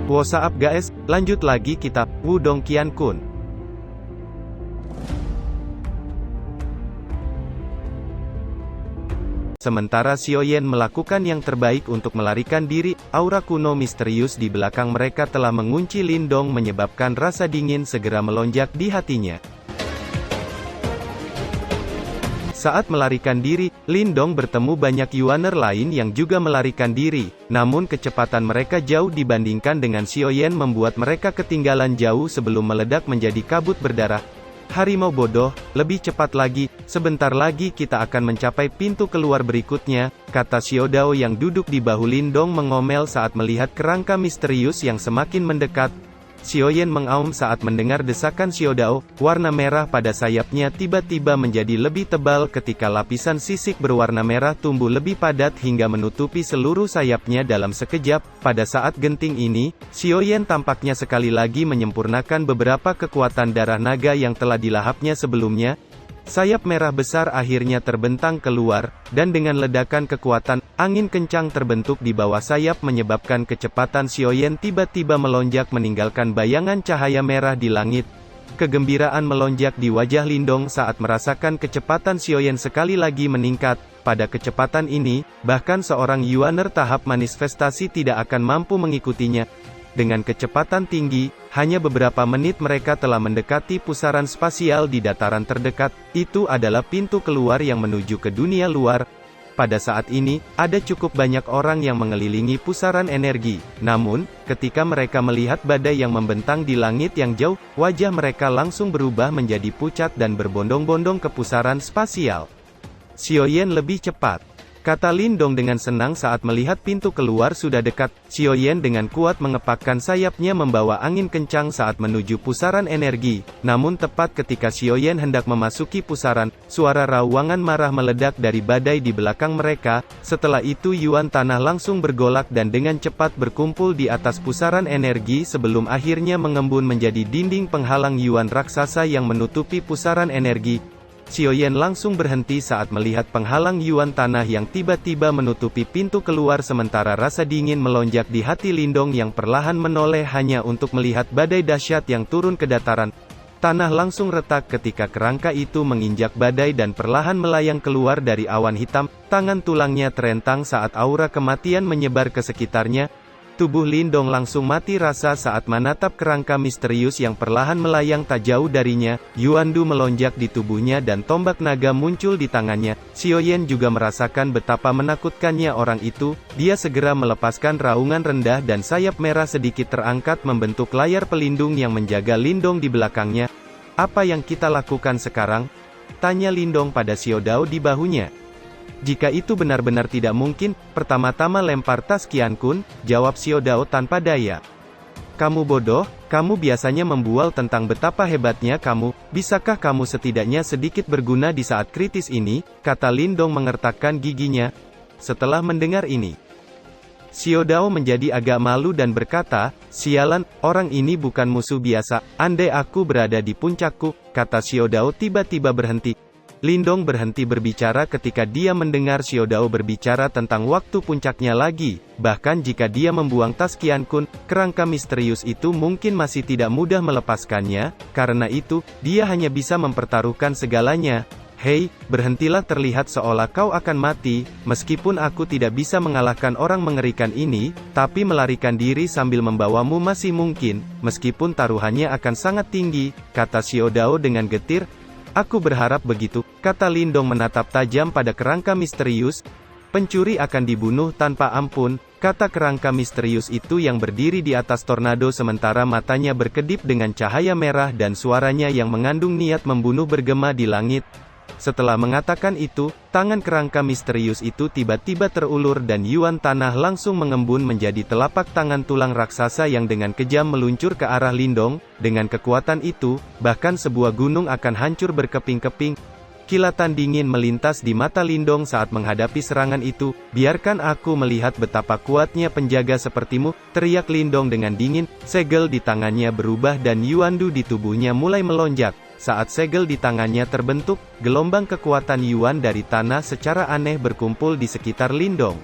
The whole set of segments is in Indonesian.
What's up guys, lanjut lagi kita, Wudong Qiankun. Sementara Xiaoyan melakukan yang terbaik untuk melarikan diri, aura kuno misterius di belakang mereka telah mengunci Lindong menyebabkan rasa dingin segera melonjak di hatinya. Saat melarikan diri, Lindong bertemu banyak Yuaner lain yang juga melarikan diri, namun kecepatan mereka jauh dibandingkan dengan Xiaoyan membuat mereka ketinggalan jauh sebelum meledak menjadi kabut berdarah. Harimau bodoh, lebih cepat lagi, sebentar lagi kita akan mencapai pintu keluar berikutnya, kata Xiao Dao yang duduk di bahu Lindong mengomel saat melihat kerangka misterius yang semakin mendekat. Xiaoyan mengaum saat mendengar desakan Xiao Dao. Warna merah pada sayapnya tiba-tiba menjadi lebih tebal ketika lapisan sisik berwarna merah tumbuh lebih padat hingga menutupi seluruh sayapnya dalam sekejap. Pada saat genting ini, Xiaoyan tampaknya sekali lagi menyempurnakan beberapa kekuatan darah naga yang telah dilahapnya sebelumnya. Sayap merah besar akhirnya terbentang keluar, dan dengan ledakan kekuatan, angin kencang terbentuk di bawah sayap menyebabkan kecepatan Xiaoyan tiba-tiba melonjak meninggalkan bayangan cahaya merah di langit. Kegembiraan melonjak di wajah Lindong saat merasakan kecepatan Xiaoyan sekali lagi meningkat. Pada kecepatan ini, bahkan seorang Yuaner tahap manifestasi tidak akan mampu mengikutinya. Dengan kecepatan tinggi, hanya beberapa menit mereka telah mendekati pusaran spasial di dataran terdekat. Itu adalah pintu keluar yang menuju ke dunia luar. Pada saat ini, ada cukup banyak orang yang mengelilingi pusaran energi. Namun, ketika mereka melihat badai yang membentang di langit yang jauh, wajah mereka langsung berubah menjadi pucat dan berbondong-bondong ke pusaran spasial. Xiaoyan lebih cepat, kata Lindong dengan senang saat melihat pintu keluar sudah dekat. Xiaoyan dengan kuat mengepakkan sayapnya membawa angin kencang saat menuju pusaran energi. Namun tepat ketika Xiaoyan hendak memasuki pusaran, suara rawangan marah meledak dari badai di belakang mereka. Setelah itu Yuan tanah langsung bergolak dan dengan cepat berkumpul di atas pusaran energi sebelum akhirnya mengembun menjadi dinding penghalang Yuan raksasa yang menutupi pusaran energi. Xiaoyan langsung berhenti saat melihat penghalang Yuan tanah yang tiba-tiba menutupi pintu keluar sementara rasa dingin melonjak di hati Lindong yang perlahan menoleh hanya untuk melihat badai dahsyat yang turun ke dataran. Tanah langsung retak ketika kerangka itu menginjak badai dan perlahan melayang keluar dari awan hitam. Tangan tulangnya terentang saat aura kematian menyebar ke sekitarnya. Tubuh Lindong langsung mati rasa saat menatap kerangka misterius yang perlahan melayang tak jauh darinya. Yuandu melonjak di tubuhnya dan tombak naga muncul di tangannya. Xiaoyan juga merasakan betapa menakutkannya orang itu. Dia segera melepaskan raungan rendah dan sayap merah sedikit terangkat membentuk layar pelindung yang menjaga Lindong di belakangnya. Apa yang kita lakukan sekarang? Tanya Lindong pada Xiao Dao di bahunya. Jika itu benar-benar tidak mungkin, pertama-tama lempar tas Qiankun, jawab Xiao Dao tanpa daya. Kamu bodoh, kamu biasanya membual tentang betapa hebatnya kamu, bisakah kamu setidaknya sedikit berguna di saat kritis ini, kata Lindong mengertakkan giginya. Setelah mendengar ini, Xiao Dao menjadi agak malu dan berkata, sialan, orang ini bukan musuh biasa, andai aku berada di puncakku, kata Xiao Dao tiba-tiba berhenti. Lindong berhenti berbicara ketika dia mendengar Xiao Dao berbicara tentang waktu puncaknya lagi. Bahkan jika dia membuang tas Qiankun, kerangka misterius itu mungkin masih tidak mudah melepaskannya. Karena itu, dia hanya bisa mempertaruhkan segalanya. Hei, berhentilah terlihat seolah kau akan mati. Meskipun aku tidak bisa mengalahkan orang mengerikan ini, tapi melarikan diri sambil membawamu masih mungkin. Meskipun taruhannya akan sangat tinggi, kata Xiao Dao dengan getir. Aku berharap begitu, kata Lindong menatap tajam pada kerangka misterius. Pencuri akan dibunuh tanpa ampun, kata kerangka misterius itu yang berdiri di atas tornado sementara matanya berkedip dengan cahaya merah dan suaranya yang mengandung niat membunuh bergema di langit. Setelah mengatakan itu, tangan kerangka misterius itu tiba-tiba terulur dan Yuan tanah langsung mengembun menjadi telapak tangan tulang raksasa yang dengan kejam meluncur ke arah Lindong. Dengan kekuatan itu, bahkan sebuah gunung akan hancur berkeping-keping. Kilatan dingin melintas di mata Lindong saat menghadapi serangan itu. Biarkan aku melihat betapa kuatnya penjaga sepertimu, teriak Lindong dengan dingin. Segel di tangannya berubah dan Yuandu di tubuhnya mulai melonjak. Saat segel di tangannya terbentuk, gelombang kekuatan Yuan dari tanah secara aneh berkumpul di sekitar Lindong.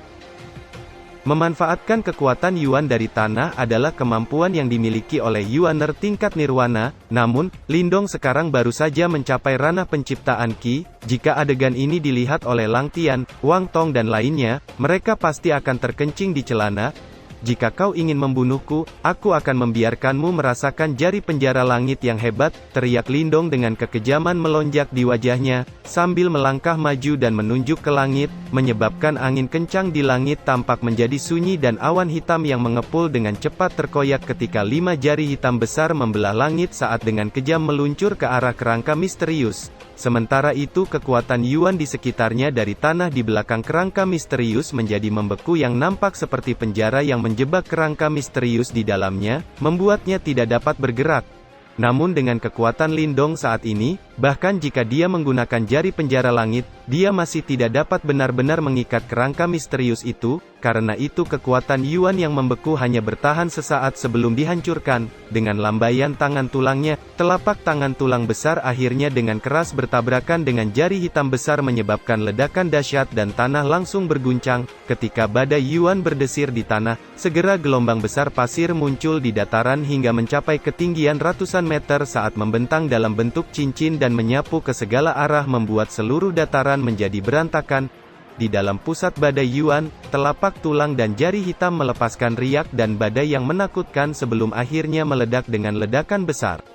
Memanfaatkan kekuatan Yuan dari tanah adalah kemampuan yang dimiliki oleh Yuaner tingkat nirwana, namun, Lindong sekarang baru saja mencapai ranah penciptaan Qi. Jika adegan ini dilihat oleh Lang Tian, Wang Tong dan lainnya, mereka pasti akan terkencing di celana. Jika kau ingin membunuhku, aku akan membiarkanmu merasakan jari penjara langit yang hebat, teriak Lindong dengan kekejaman melonjak di wajahnya, sambil melangkah maju dan menunjuk ke langit, menyebabkan angin kencang di langit tampak menjadi sunyi dan awan hitam yang mengepul dengan cepat terkoyak ketika 5 jari hitam besar membelah langit saat dengan kejam meluncur ke arah kerangka misterius. Sementara itu kekuatan Yuan di sekitarnya dari tanah di belakang kerangka misterius menjadi membeku yang nampak seperti penjara yang menjebak kerangka misterius di dalamnya, membuatnya tidak dapat bergerak. Namun dengan kekuatan Lindong saat ini, bahkan jika dia menggunakan jari penjara langit, dia masih tidak dapat benar-benar mengikat kerangka misterius itu, karena itu kekuatan Yuan yang membeku hanya bertahan sesaat sebelum dihancurkan. Dengan lambaian tangan tulangnya, telapak tangan tulang besar akhirnya dengan keras bertabrakan dengan jari hitam besar menyebabkan ledakan dahsyat dan tanah langsung berguncang. Ketika badai Yuan berdesir di tanah, segera gelombang besar pasir muncul di dataran hingga mencapai ketinggian ratusan meter saat membentang dalam bentuk cincin dan menyapu ke segala arah membuat seluruh dataran menjadi berantakan. Di dalam pusat badai Yuan, telapak tulang dan jari hitam melepaskan riak dan badai yang menakutkan sebelum akhirnya meledak dengan ledakan besar.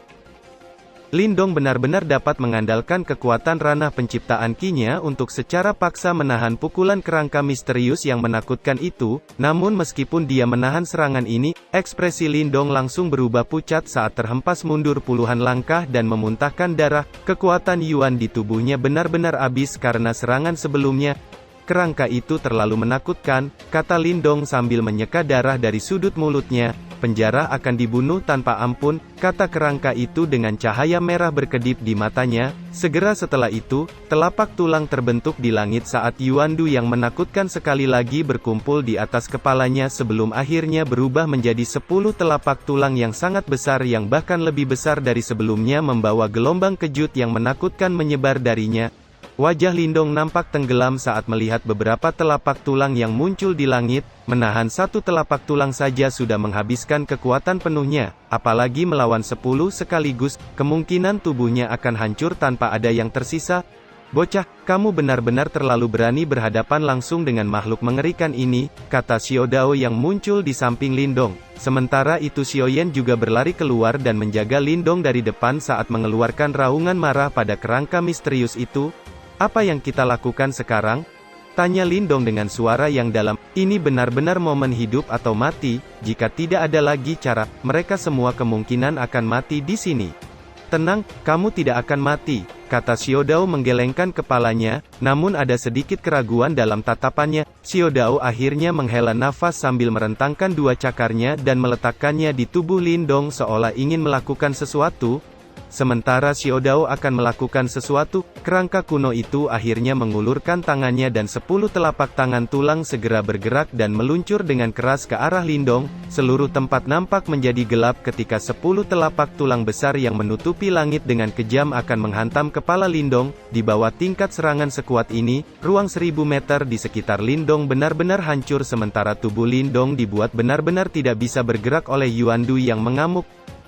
Lindong benar-benar dapat mengandalkan kekuatan ranah penciptaan Qi-nya untuk secara paksa menahan pukulan kerangka misterius yang menakutkan itu, namun meskipun dia menahan serangan ini, ekspresi Lindong langsung berubah pucat saat terhempas mundur puluhan langkah dan memuntahkan darah. Kekuatan Yuan di tubuhnya benar-benar habis karena serangan sebelumnya. Kerangka itu terlalu menakutkan, kata Lindong sambil menyeka darah dari sudut mulutnya. Penjara akan dibunuh tanpa ampun, kata kerangka itu dengan cahaya merah berkedip di matanya. Segera setelah itu, telapak tulang terbentuk di langit saat Yuandu yang menakutkan sekali lagi berkumpul di atas kepalanya sebelum akhirnya berubah menjadi 10 telapak tulang yang sangat besar yang bahkan lebih besar dari sebelumnya membawa gelombang kejut yang menakutkan menyebar darinya. Wajah Lindong nampak tenggelam saat melihat beberapa telapak tulang yang muncul di langit. Menahan satu telapak tulang saja sudah menghabiskan kekuatan penuhnya, apalagi melawan 10 sekaligus, kemungkinan tubuhnya akan hancur tanpa ada yang tersisa. Bocah, kamu benar-benar terlalu berani berhadapan langsung dengan makhluk mengerikan ini, kata Xiao Dao yang muncul di samping Lindong. Sementara itu Xiao Yan juga berlari keluar dan menjaga Lindong dari depan saat mengeluarkan raungan marah pada kerangka misterius itu. Apa yang kita lakukan sekarang? Tanya Lindong dengan suara yang dalam. Ini benar-benar momen hidup atau mati. Jika tidak ada lagi cara, mereka semua kemungkinan akan mati di sini. Tenang, kamu tidak akan mati, kata Xiao Dao menggelengkan kepalanya, namun ada sedikit keraguan dalam tatapannya. Xiao Dao akhirnya menghela nafas sambil merentangkan dua cakarnya dan meletakkannya di tubuh Lindong seolah ingin melakukan sesuatu. Sementara Xiao Dao akan melakukan sesuatu, kerangka kuno itu akhirnya mengulurkan tangannya dan 10 telapak tangan tulang segera bergerak dan meluncur dengan keras ke arah Lindong. Seluruh tempat nampak menjadi gelap ketika 10 telapak tulang besar yang menutupi langit dengan kejam akan menghantam kepala Lindong. Di bawah tingkat serangan sekuat ini, ruang 1000 meter di sekitar Lindong benar-benar hancur sementara tubuh Lindong dibuat benar-benar tidak bisa bergerak oleh Yuandu yang mengamuk.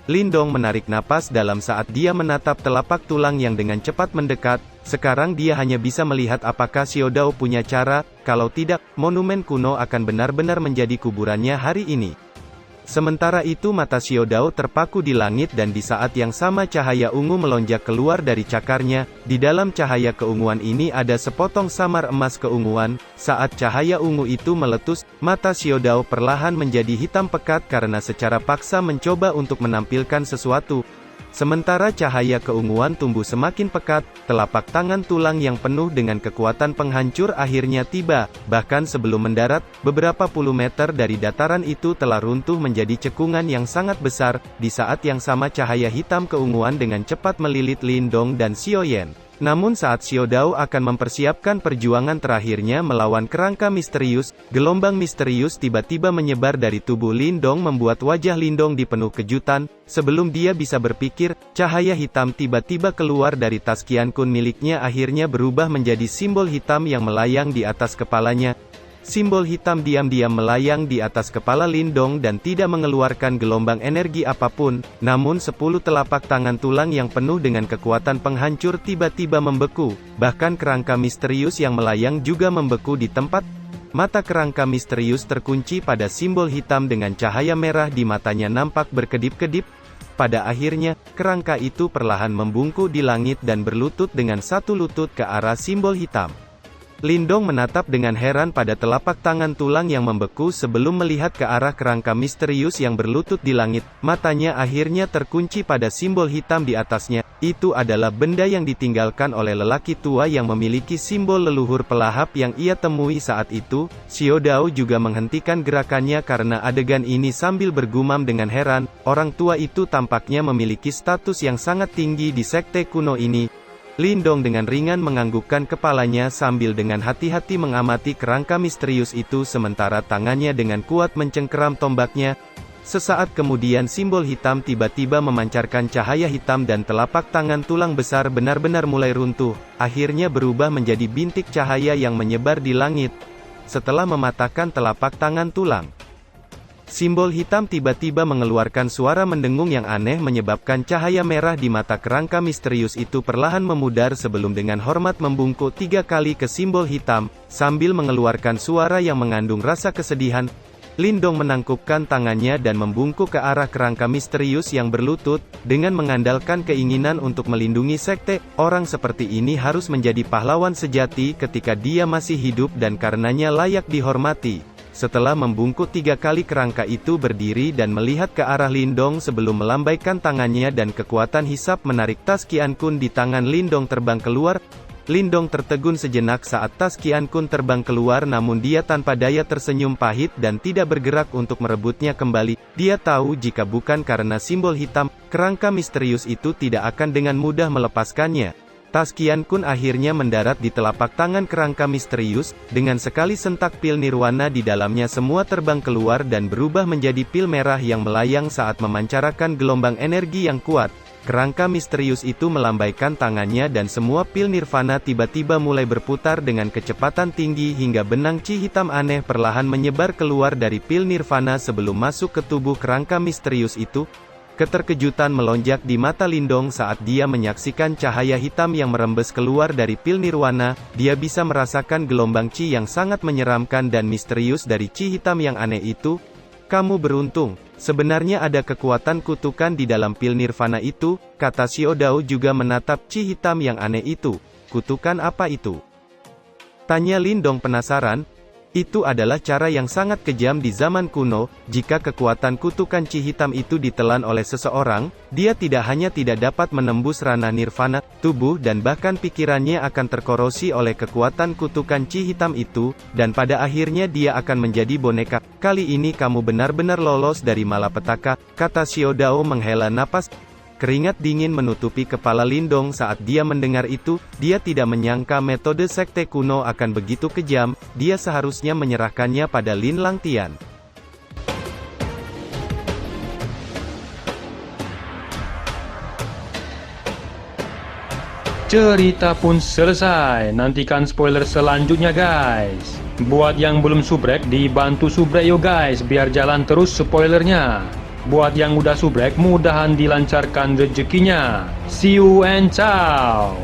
Lindong menarik napas dalam saat dia menatap telapak tulang yang dengan cepat mendekat. Sekarang dia hanya bisa melihat apakah Xiao Dao punya cara, kalau tidak, monumen kuno akan benar-benar menjadi kuburannya hari ini. Sementara itu mata Xiao Dao terpaku di langit dan di saat yang sama cahaya ungu melonjak keluar dari cakarnya. Di dalam cahaya keunguan ini ada sepotong samar emas keunguan. Saat cahaya ungu itu meletus, mata Xiao Dao perlahan menjadi hitam pekat karena secara paksa mencoba untuk menampilkan sesuatu. Sementara cahaya keunguan tumbuh semakin pekat, telapak tangan tulang yang penuh dengan kekuatan penghancur akhirnya tiba. Bahkan sebelum mendarat, beberapa puluh meter dari dataran itu telah runtuh menjadi cekungan yang sangat besar. Di saat yang sama cahaya hitam keunguan dengan cepat melilit Lindong dan Xiao Yan. Namun saat Xiao Dao akan mempersiapkan perjuangan terakhirnya melawan kerangka misterius, gelombang misterius tiba-tiba menyebar dari tubuh Lindong membuat wajah Lindong dipenuh kejutan. Sebelum dia bisa berpikir, cahaya hitam tiba-tiba keluar dari tas Qian Kun miliknya akhirnya berubah menjadi simbol hitam yang melayang di atas kepalanya. Simbol hitam diam-diam melayang di atas kepala Lindong dan tidak mengeluarkan gelombang energi apapun, namun 10 telapak tangan tulang yang penuh dengan kekuatan penghancur tiba-tiba membeku, bahkan kerangka misterius yang melayang juga membeku di tempat. Mata kerangka misterius terkunci pada simbol hitam dengan cahaya merah di matanya nampak berkedip-kedip. Pada akhirnya, kerangka itu perlahan membungkuk di langit dan berlutut dengan satu lutut ke arah simbol hitam. Lindong menatap dengan heran pada telapak tangan tulang yang membeku sebelum melihat ke arah kerangka misterius yang berlutut di langit. Matanya akhirnya terkunci pada simbol hitam di atasnya. Itu adalah benda yang ditinggalkan oleh lelaki tua yang memiliki simbol leluhur pelahap yang ia temui saat itu. Xiao Dao juga menghentikan gerakannya karena adegan ini sambil bergumam dengan heran, orang tua itu tampaknya memiliki status yang sangat tinggi di sekte kuno ini. Lindong dengan ringan menganggukkan kepalanya sambil dengan hati-hati mengamati kerangka misterius itu sementara tangannya dengan kuat mencengkeram tombaknya. Sesaat kemudian simbol hitam tiba-tiba memancarkan cahaya hitam dan telapak tangan tulang besar benar-benar mulai runtuh, akhirnya berubah menjadi bintik cahaya yang menyebar di langit. Setelah mematahkan telapak tangan tulang, simbol hitam tiba-tiba mengeluarkan suara mendengung yang aneh menyebabkan cahaya merah di mata kerangka misterius itu perlahan memudar sebelum dengan hormat membungkuk 3 kali ke simbol hitam, sambil mengeluarkan suara yang mengandung rasa kesedihan. Lindong menangkupkan tangannya dan membungkuk ke arah kerangka misterius yang berlutut, dengan mengandalkan keinginan untuk melindungi sekte. Orang seperti ini harus menjadi pahlawan sejati ketika dia masih hidup dan karenanya layak dihormati. Setelah membungkuk 3 kali kerangka itu berdiri dan melihat ke arah Lindong sebelum melambaikan tangannya dan kekuatan hisap menarik tas Qian Kun di tangan Lindong terbang keluar. Lindong tertegun sejenak saat tas Qian Kun terbang keluar namun dia tanpa daya tersenyum pahit dan tidak bergerak untuk merebutnya kembali. Dia tahu jika bukan karena simbol hitam, kerangka misterius itu tidak akan dengan mudah melepaskannya. Tas Qian Kun akhirnya mendarat di telapak tangan kerangka misterius, dengan sekali sentak pil nirwana di dalamnya semua terbang keluar dan berubah menjadi pil merah yang melayang saat memancarkan gelombang energi yang kuat. Kerangka misterius itu melambaikan tangannya dan semua pil nirvana tiba-tiba mulai berputar dengan kecepatan tinggi hingga benang chi hitam aneh perlahan menyebar keluar dari pil nirvana sebelum masuk ke tubuh kerangka misterius itu. Keterkejutan melonjak di mata Lindong saat dia menyaksikan cahaya hitam yang merembes keluar dari pil nirwana. Dia bisa merasakan gelombang chi yang sangat menyeramkan dan misterius dari chi hitam yang aneh itu. Kamu beruntung. Sebenarnya ada kekuatan kutukan di dalam pil nirvana itu, kata Xiao Dao juga menatap chi hitam yang aneh itu. Kutukan apa itu? Tanya Lindong penasaran. Itu adalah cara yang sangat kejam di zaman kuno. Jika kekuatan kutukan chi hitam itu ditelan oleh seseorang, dia tidak hanya tidak dapat menembus ranah nirvana, tubuh dan bahkan pikirannya akan terkorosi oleh kekuatan kutukan chi hitam itu, dan pada akhirnya dia akan menjadi boneka. Kali ini kamu benar-benar lolos dari malapetaka, kata Xiao Dao menghela napas. Keringat dingin menutupi kepala Lindong saat dia mendengar itu. Dia tidak menyangka metode sekte kuno akan begitu kejam. Dia seharusnya menyerahkannya pada Lin Langtian. Cerita pun selesai. Nantikan spoiler selanjutnya guys. Buat yang belum subrek, dibantu subrek yo guys, biar jalan terus spoilernya. Buat yang udah subrek, mudahan dilancarkan rezekinya. See you and ciao.